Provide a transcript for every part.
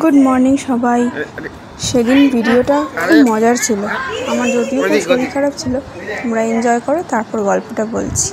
Good morning সবাই। সেদিন ভিডিওটা খুব মজার ছিল। আমার যদিও খুব শরীর খারাপ ছিল, তোমরা এনজয় করো, তারপর গল্পটা বলছি।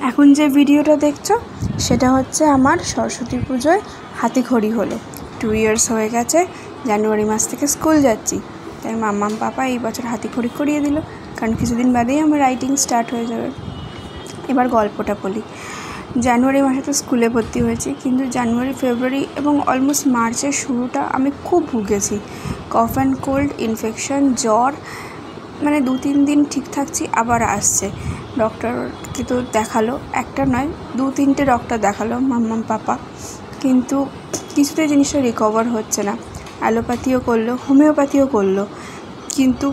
এখন যে ভিডিওটা দেখছো সেটা হচ্ছে আমার সরস্বতী পুজোয় হাতেখড়ি হলো। 2 ইয়ার্স হয়ে গেছে, জানুয়ারি মাস থেকে স্কুল যাচ্ছি, তাই মাম্মাম পাপা এই বছর হাতেখড়ি করিয়ে দিল, কারণ কিছুদিন বাদেই আমার রাইটিং স্টার্ট হয়ে যাবে। এবার গল্পটা বলি। জানুয়ারি মাসে তো স্কুলে ভর্তি হয়েছি, কিন্তু জানুয়ারি, ফেব্রুয়ারি এবং অলমোস্ট মার্চের শুরুটা আমি খুব ভুগেছি। কফ অ্যান্ড কোল্ড, ইনফেকশন, জ্বর, মানে 2-3 দিন ঠিক থাকছি, আবার আসছে। ডক্টরকে তো দেখালো, একটা নয় 2-3টে ডক্টর দেখালো মাম্মাম পাপা, কিন্তু কিছুতেই জিনিসটা রিকভার হচ্ছে না। অ্যালোপ্যাথিও করলো, হোমিওপ্যাথিও করলো, কিন্তু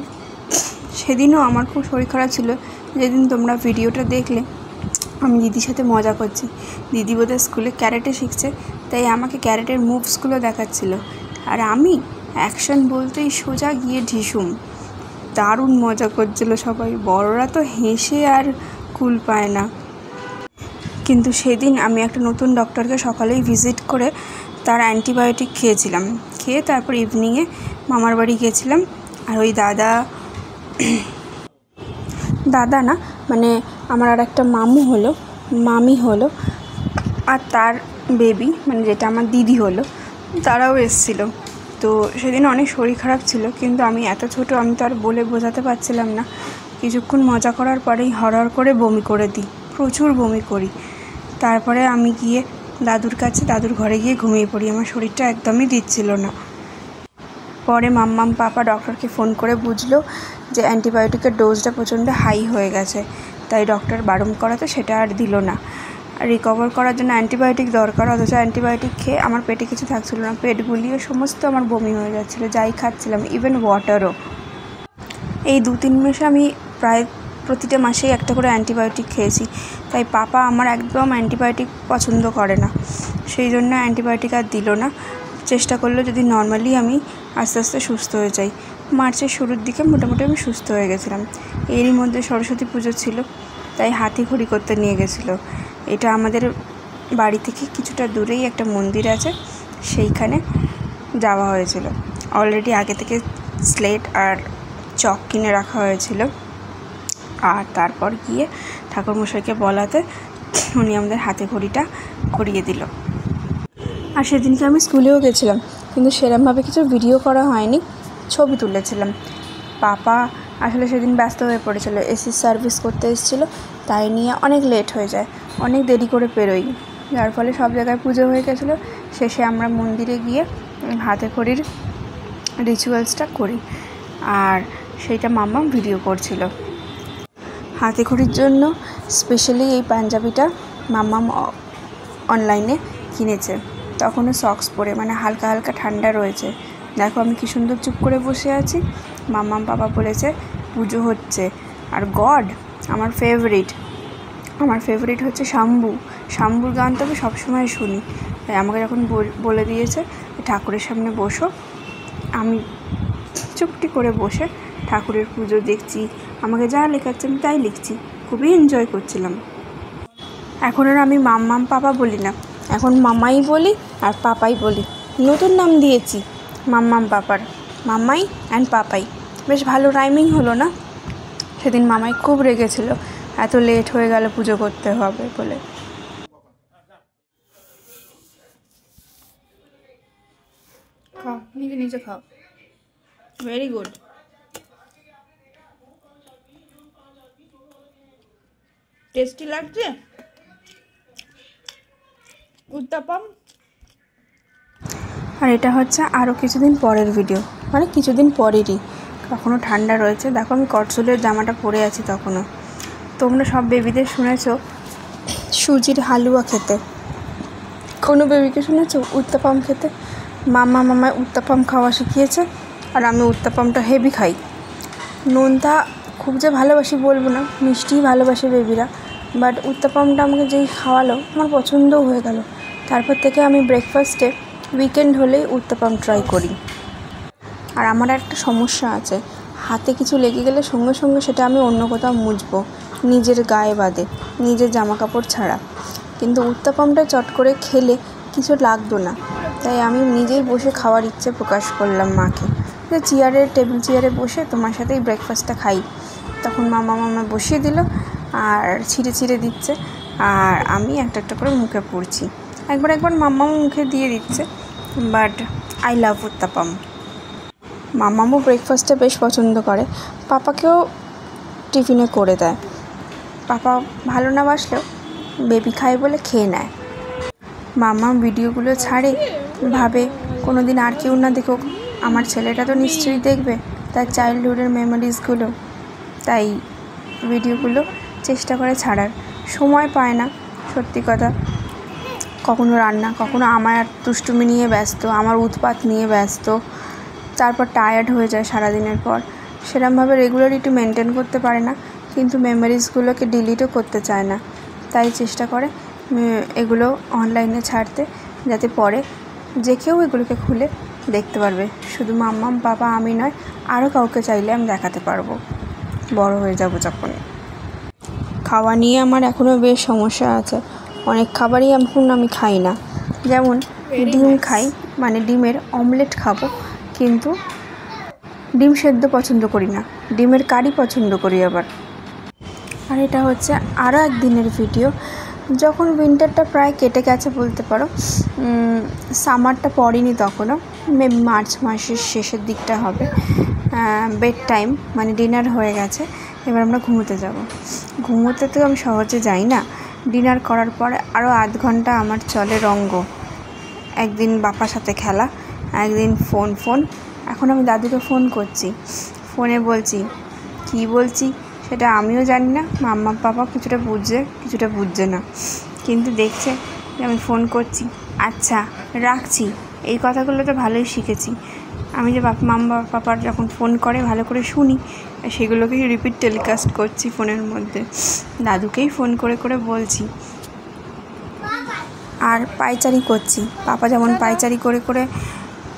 সেদিনও আমার খুব শরীর খারাপ ছিল। যেদিন তোমরা ভিডিওটা দেখলে আমি দিদির সাথে মজা করছি, দিদি বোধহয় স্কুলে ক্যারেটে শিখছে, তাই আমাকে ক্যারেটের মুভসগুলো দেখাচ্ছিল, আর আমি অ্যাকশন বলতেই সোজা গিয়ে ঢিসুম। দারুণ মজা করছিল সবাই, বড়রা তো হেসে আর কুল পায় না। কিন্তু সেদিন আমি একটা নতুন ডক্টরকে সকালেই ভিজিট করে তার অ্যান্টিবায়োটিক খেয়েছিলাম, খেয়ে তারপর ইভিনিংয়ে মামার বাড়ি গেছিলাম। আর ওই দাদা না, মানে আমার আর একটা মামি হলো, আর তার বেবি, মানে যেটা আমার দিদি হলো, তারাও এসেছিলো। তো সেদিন অনেক শরীর খারাপ ছিল, কিন্তু আমি এত ছোটো, আমি তো আর বলে বোঝাতে পারছিলাম না। কিছুক্ষণ মজা করার পরেই হরহর করে বমি করে দিই, প্রচুর বমি করি। তারপরে আমি গিয়ে দাদুর ঘরে গিয়ে ঘুমিয়ে পড়ি, আমার শরীরটা একদমই দিচ্ছিল না। পরে মাম্মাম পাপা ডক্টরকে ফোন করে বুঝলো যে অ্যান্টিবায়োটিকের ডোজটা প্রচণ্ড হাই হয়ে গেছে, তাই ডক্টর বারণ করাতে সেটা আর দিল না। রিকভার করার জন্য অ্যান্টিবায়োটিক দরকার, অথচ অ্যান্টিবায়োটিক খেয়ে আমার পেটে কিছু থাকছিল না, পেট গুলিয়ে সমস্ত আমার বমি হয়ে যাচ্ছিলো, যাই খাচ্ছিলাম, ইভেন ওয়াটারও। এই 2-3 মাসে আমি প্রায় প্রতিটা মাসেই একটা করে অ্যান্টিবায়োটিক খেয়েছি, তাই পাপা আমার একদম অ্যান্টিবায়োটিক পছন্দ করে না, সেই জন্য অ্যান্টিবায়োটিক আর দিল না। চেষ্টা করলো যদি নর্মালি আমি আস্তে আস্তে সুস্থ হয়ে যাই। মার্চের শুরুর দিকে মোটামুটি আমি সুস্থ হয়ে গেছিলাম। এরই মধ্যে সরস্বতী পুজো ছিল, তাই হাতেখড়ি করতে নিয়ে গেছিলো। এটা আমাদের বাড়ি থেকে কিছুটা দূরেই একটা মন্দির আছে, সেইখানে যাওয়া হয়েছিল। অলরেডি আগে থেকে স্লেট আর চক কিনে রাখা হয়েছিল, আর তারপর গিয়ে ঠাকুরমশাইকে বলাতে উনি আমাদের হাতেখড়িটা করিয়ে দিল। আর সেদিনকে আমি স্কুলেও গেছিলাম, কিন্তু সেরকমভাবে কিছু ভিডিও করা হয়নি, ছবি তুলেছিলাম। পাপা আসলে সেদিন ব্যস্ত হয়ে পড়েছিল, এসির সার্ভিস করতে এসেছিলো, তাই নিয়ে অনেক লেট হয়ে যায়, অনেক দেরি করে পেরোই, যার ফলে সব জায়গায় পুজো হয়ে গেছিলো। শেষে আমরা মন্দিরে গিয়ে হাতেখড়ির রিচুয়ালসটা করি, আর সেইটা মাম্মা ভিডিও করছিল। হাতেখড়ির জন্য স্পেশালি এই পাঞ্জাবিটা মাম্মাম অনলাইনে কিনেছে, তখনও সক্স পরে, মানে হালকা হালকা ঠান্ডা রয়েছে। দেখো আমি কি সুন্দর চুপ করে বসে আছি। মাম্মাম বাবা বলেছে পুজো হচ্ছে, আর গড আমার ফেভারিট হচ্ছে শাম্বুর গান তো আমি সবসময় শুনি, তাই আমাকে যখন বলে দিয়েছে ঠাকুরের সামনে বসো, আমি চুপটি করে বসে ঠাকুরের পুজো দেখছি, আমাকে যা লেখাচ্ছে আমি তাই লিখছি, খুবই এনজয় করছিলাম। এখন আর আমি মাম্মাম পাপা বলি না, এখন মামাই বলি আর পাপাই বলি, নতুন নাম দিয়েছি মাম্মাম পাপার, মামাই অ্যান্ড পাপাই। বেশ ভালো রাইমিং হলো না? সেদিন মামাই খুব রেগেছিল, এত লেট হয়ে গেল পুজো করতে হবে বলে। খাও, নিজে খাও, ভেরি গুড। টেস্টি লাগছে উত্তাপম। আর এটা হচ্ছে আরও কিছুদিন পরের ভিডিও, মানে কিছুদিন পরেরই, তখনও ঠান্ডা রয়েছে। দেখো আমি কটসুলের জামাটা পরে আছি তখনও। তোমরা সব বেবিদের শুনেছো সুজির হালুয়া খেতে। কোনো বেবিকে শুনেছো উত্তাপাম খেতে? মামায় উত্তাপাম খাওয়া শিখিয়েছে, আর আমি উত্তাপামটা হেভি খাই। নোনতা খুব যে ভালোবাসি বলবো না, মিষ্টিই ভালোবাসে বেবিরা, বাট উত্তাপামটা আমাকে যেই খাওয়ালো আমার পছন্দও হয়ে গেল। তারপর থেকে আমি ব্রেকফাস্টে উইকেন্ড হলেই উত্তাপাম ট্রাই করি। আর আমার একটা সমস্যা আছে, হাতে কিছু লেগে গেলে সঙ্গে সঙ্গে সেটা আমি অন্য কোথাও মুছবো, নিজের গায়ে বাদে, নিজের জামা কাপড় ছাড়া। কিন্তু উত্তাপামটা চট করে খেলে কিছু লাগতো না, তাই আমি নিজেই বসে খাওয়ার ইচ্ছে প্রকাশ করলাম মাকে, যে টেবিল চেয়ারে বসে তোমার সাথেই ব্রেকফাস্টটা খাই। তখন মামা বসিয়ে দিল আর ছিঁড়ে দিচ্ছে, আর আমি একটা করে মুখে পুড়ছি। একবার মামাও মুখে দিয়ে দিচ্ছে, বাট আই লাভ উত্তাপাম। মামামও ব্রেকফাস্টটা বেশ পছন্দ করে, পাপাকেও টিফিনে করে দেয়। পাপা ভালো না বাসলেও বেবি খায় বলে খেয়ে নেয়। মামা ভিডিওগুলো ছাড়ে, ভাবে কোনো দিন আর কেউ না দেখুক, আমার ছেলেটা তো নিশ্চয়ই দেখবে তার চাইল্ডহুডের মেমোরিজগুলো, তাই ভিডিওগুলো চেষ্টা করে ছাড়ার। সময় পায় না সত্যি কথা, কখনো রান্না, কখনো আমার দুষ্টুমি নিয়ে ব্যস্ত, আমার উৎপাত নিয়ে ব্যস্ত, তারপর টায়ার্ড হয়ে যায় সারাদিনের পর, সেরকমভাবে রেগুলারিটি মেনটেন করতে পারে না, কিন্তু মেমোরিজগুলোকে ডিলিটও করতে চায় না। তাই চেষ্টা করে এগুলো অনলাইনে ছাড়তে, যাতে পরে যে কেউ এগুলোকে খুলে দেখতে পারবে। শুধু মাম্মাম পাপা আমি নয়, আরও কাউকে চাইলে আমি দেখাতে পারবো বড় হয়ে যাব যখন। খাওয়া নিয়ে আমার এখনও বেশ সমস্যা আছে, অনেক খাবারই এখন আমি খাই না। যেমন ডিম খাই, মানে ডিমের অমলেট খাবো, কিন্তু ডিম সেদ্ধ পছন্দ করি না, ডিমের কারি পছন্দ করি আবার। আর এটা হচ্ছে আরও একদিনের ভিডিও, যখন উইন্টারটা প্রায় কেটে গেছে বলতে পারো, সামারটা পড়েনি তখনও, মেবি মার্চ মাসের শেষের দিকটা হবে। বেড টাইম মানে ডিনার হয়ে গেছে, এবার আমরা ঘুমোতে যাব। ঘুমোতে তো আমি সহজে যাই না, ডিনার করার পরে আরও আধ ঘন্টা আমার চলে রঙ্গ। একদিন বাবার সাথে খেলা, একদিন ফোন। এখন আমি দাদুকে ফোন করছি, ফোনে কী বলছি সেটা আমিও জানি না, মাম্মা পাপা কিছুটা বুঝছে না, কিন্তু দেখছে যে আমি ফোন করছি, আচ্ছা রাখছি, এই কথাগুলো তো ভালোই শিখেছি। আমি যে মাম্মা পাপার যখন ফোন করে ভালো করে শুনি, সেগুলোকেই রিপিট টেলিকাস্ট করছি ফোনের মধ্যে, দাদুকেই ফোন করে বলছি। আর পায়চারি করছি, পাপা যেমন পায়চারি করে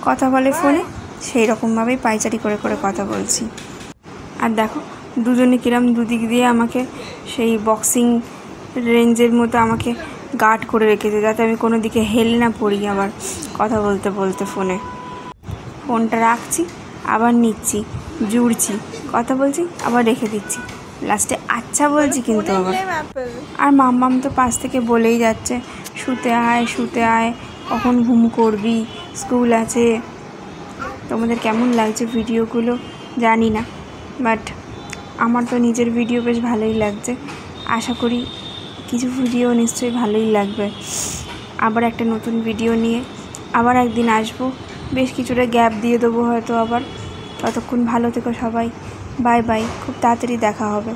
কথা বলে ফোনে, সেই রকমভাবেই পায়চারি করে কথা বলছি। আর দেখো দুজনে কিরম দুদিক দিয়ে আমাকে সেই বক্সিং রেঞ্জের মতো আমাকে গার্ড করে রেখেছে, যাতে আমি কোনো দিকে হেলে না পড়ি। আবার কথা বলতে ফোনটা রাখছি, আবার নিচ্ছি, জুড়ছি, কথা বলছি, আবার রেখে দিচ্ছি, লাস্টে আচ্ছা বলছি কিন্তু আবার। আর মাম্মাম তো পাশ থেকে বলেই যাচ্ছে, শুতে আয়, কখন ঘুম করবি, স্কুল আছে। তোমাদের কেমন লাগছে ভিডিওগুলো জানি না, বাট আমার তো নিজের ভিডিও বেশ ভালোই লাগছে। আশা করি কিছু ভিডিও নিশ্চয়ই ভালোই লাগবে। আবার একটা নতুন ভিডিও নিয়ে আবার একদিন আসবো, বেশ কিছুটা গ্যাপ দিয়ে দেবো হয়তো আবার। ততক্ষণ ভালো থেকো সবাই, বাই বাই, খুব তাড়াতাড়ি দেখা হবে।